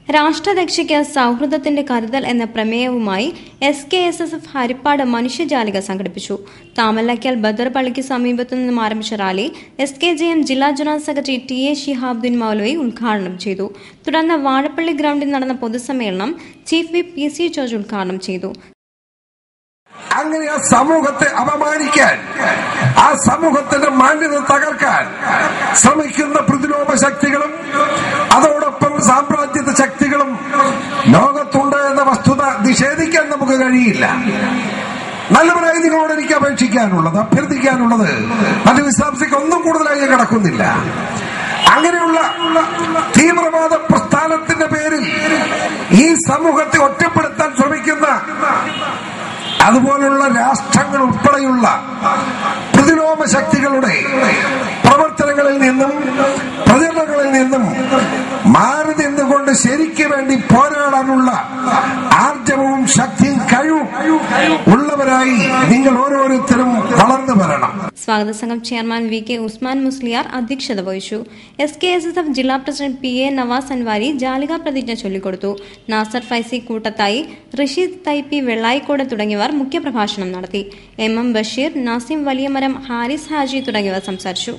രാഷ്ട്രരക്ഷയ്ക്ക് സൗഹൃദത്തിന്റെ കരുതൽ എന്ന പ്രമേയവുമായി SKSSF ഹരിപ്പാട് മനുഷ്യജാലിക സംഘടിപ്പിച്ചു. താമല്ലയ്ക്കൽ ബദർ പള്ളിക്ക് സമീപത്തു നിന്നും ആരംഭിച്ച റാലി SKJM ജില്ലാ ജനറൽ സെക്രട്ടറി TA ശിഹാബുദ്ദീൻ മൗലവി ഉദ്ഘാടനം ചെയ്തു. തുടർന്ന് വാഴപ്പള്ളി ഗ്രൗണ്ടിൽ നടന്ന പൊതുസമ്മേളനം ചീഫ് വിപ്പ് PC ജോർജ് ഉദ്ഘാടനം ചെയ്തു. അങ്ങനെ ആ സമൂഹത്തെ അപമാനിക്കാൻ, ആ സമൂഹത്തിന്റെ മാന്യത തകർക്കാൻ ശ്രമിക്കുന്ന പ്രതിലോമ ശക്തികളും അതോടൊപ്പം സാമ്രാജ്യത്വ ശക്തികളും ലോകത്തുണ്ട് എന്ന വസ്തുത നിഷേധിക്കാൻ നമുക്ക് കഴിയില്ല. നല്ലവരായി നിങ്ങളോട് എനിക്ക് അപേക്ഷിക്കാനുള്ളത്, അഭ്യർത്ഥിക്കാനുള്ളത്, മറ്റു വിശ്വാസിക്ക് ഒന്നും കൂടുതലായി കിടക്കുന്നില്ല. അങ്ങനെയുള്ള തീവ്രവാദ പ്രസ്ഥാനത്തിന്റെ പേരിൽ ഈ സമൂഹത്തെ ഒറ്റപ്പെടുത്താൻ ശ്രമിക്കുന്ന അതുപോലുള്ള രാഷ്ട്രങ്ങൾ ഉൾപ്പെടെയുള്ള പ്രതിലോമ ശക്തികളുടെ പ്രവർത്തനങ്ങളിൽ നിന്നും പ്രചരണങ്ങളിൽ നിന്നും മാറി നിന്നുകൊണ്ട് ശരിക്ക് വേണ്ടി പോരാടാനുള്ള ആർജവവും ശക്തിയും കഴിവും ഉള്ളവരായി നിങ്ങൾ ഓരോരുത്തരും വളർന്നു വരണം. സ്വാഗത സംഘം ചെയർമാൻ VK ഉസ്മാൻ മുസ്ലിയാർ അധ്യക്ഷത വഹിച്ചു. SKSSF ജില്ലാ പ്രസിഡന്റ് PA നവാസ് അൻവാരി ജാലിക പ്രതിജ്ഞ ചൊല്ലിക്കൊടുത്തു. നാസർ ഫൈസി കൂട്ടത്തായി, റഷീദ് തൈപ്പി വെള്ളായിക്കോട് തുടങ്ങിയവർ മുഖ്യപ്രഭാഷണം നടത്തി. MM ബഷീർ, നാസിം വലിയമരം, ഹാരിസ് ഹാജി തുടങ്ങിയവർ സംസാരിച്ചു.